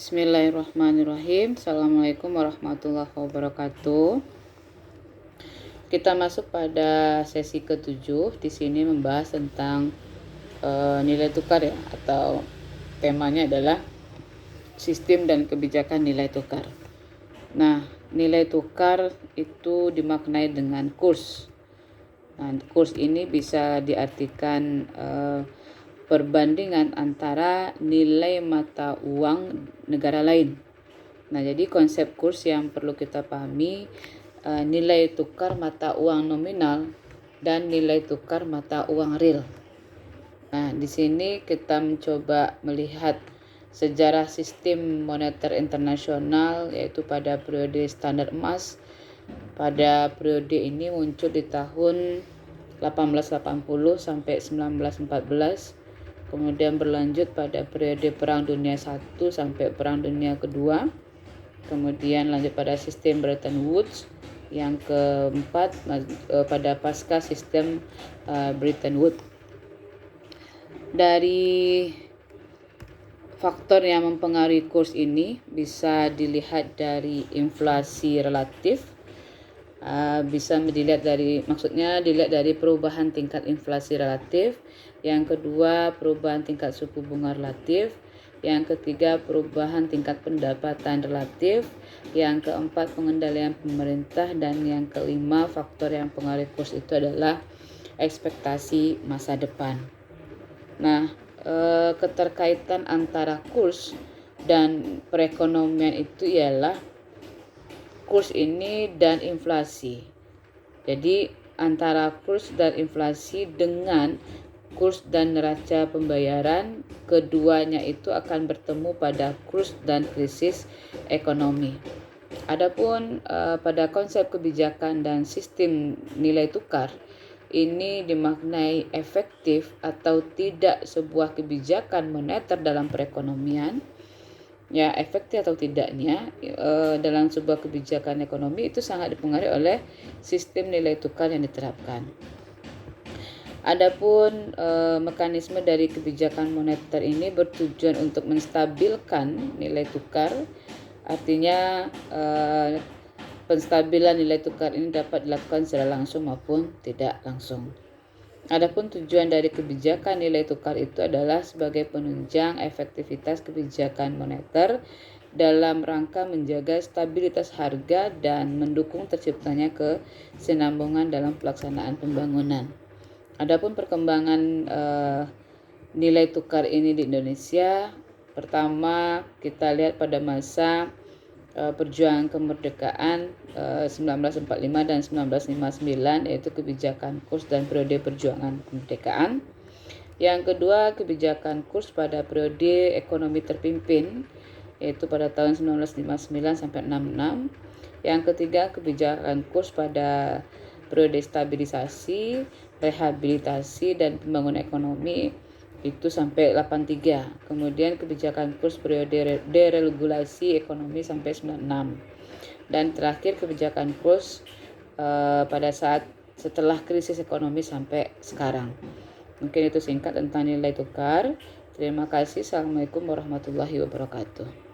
Bismillahirrahmanirrahim. Assalamualaikum warahmatullahi wabarakatuh. Kita masuk pada sesi ke-7. Di sini membahas tentang nilai tukar ya, atau temanya adalah sistem dan kebijakan nilai tukar. Nah, nilai tukar itu dimaknai dengan kurs. Nah, kurs ini bisa diartikan perbandingan antara nilai mata uang negara lain. Nah, jadi konsep kurs yang perlu kita pahami, nilai tukar mata uang nominal dan nilai tukar mata uang real. Nah, di sini kita mencoba melihat sejarah sistem moneter internasional, yaitu pada periode standar emas. Pada periode ini muncul di tahun 1880 sampai 1914. Kemudian berlanjut pada periode Perang Dunia I sampai Perang Dunia II. Kemudian lanjut pada sistem Bretton Woods. Yang keempat pada pasca sistem Bretton Woods. Dari faktor yang mempengaruhi kurs ini bisa dilihat dari inflasi relatif. Bisa dilihat dari perubahan tingkat inflasi relatif. Yang kedua, perubahan tingkat suku bunga relatif. Yang ketiga, perubahan tingkat pendapatan relatif. Yang keempat, pengendalian pemerintah. Dan yang kelima, faktor yang mempengaruhi kurs itu adalah ekspektasi masa depan. Nah, keterkaitan antara kurs dan perekonomian itu ialah kurs ini dan inflasi. Jadi antara kurs dan inflasi dengan kurs dan neraca pembayaran, keduanya itu akan bertemu pada kurs dan krisis ekonomi. Adapun pada konsep kebijakan dan sistem nilai tukar, ini dimaknai efektif atau tidak sebuah kebijakan moneter dalam perekonomian. Ya, efektif atau tidaknya dalam sebuah kebijakan ekonomi itu sangat dipengaruhi oleh sistem nilai tukar yang diterapkan. Adapun mekanisme dari kebijakan moneter ini bertujuan untuk menstabilkan nilai tukar. Artinya penstabilan nilai tukar ini dapat dilakukan secara langsung maupun tidak langsung. Adapun tujuan dari kebijakan nilai tukar itu adalah sebagai penunjang efektivitas kebijakan moneter dalam rangka menjaga stabilitas harga dan mendukung terciptanya kesinambungan dalam pelaksanaan pembangunan. Adapun perkembangan nilai tukar ini di Indonesia, pertama kita lihat pada masa perjuangan kemerdekaan 1945 dan 1959, yaitu kebijakan kurs dan periode perjuangan kemerdekaan. Yang kedua, kebijakan kurs pada periode ekonomi terpimpin, yaitu pada tahun 1959 sampai 66. Yang ketiga, kebijakan kurs pada periode stabilisasi, rehabilitasi dan pembangunan ekonomi, itu sampai 83. Kemudian kebijakan kurs periode deregulasi ekonomi sampai 96. Dan terakhir kebijakan kurs pada saat setelah krisis ekonomi sampai sekarang. Mungkin itu singkat tentang nilai tukar. Terima kasih. Assalamualaikum warahmatullahi wabarakatuh.